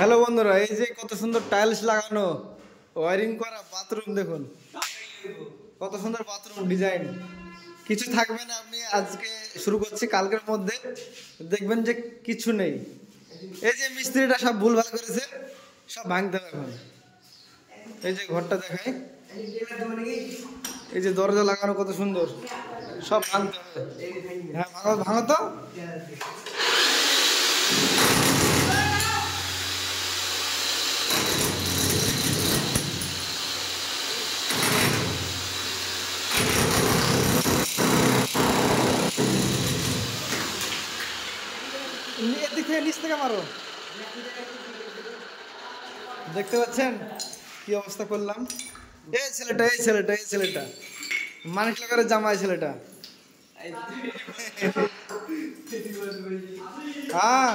Hello বন্ধুরা, এই যে কত সুন্দর টাইলস লাগানো, ওয়ারিং করা বাথরুম দেখুন, কত সুন্দর বাথরুম ডিজাইন। কিছু থাকবে না, আপনি আজকে শুরু করছি, কালকের মধ্যে দেখবেন যে কিছু নেই। এই যে মিস্ত্রিটা সব ভুলভাল করেছে, সব ভাঙতে হবে এখন। এই যে ঘরটা দেখায়, এই যে দরজা লাগানো কত সুন্দর, সব ভাঙতে হবে। হ্যাঁ, ভাঙো ভাঙো তো। এদিক থেকে নিচ থেকে মারো। দেখতে পাচ্ছেন কি অবস্থা করলাম। এই ছেলেটা মানিক লাগারে জামাই ছেলেটা। হ্যাঁ।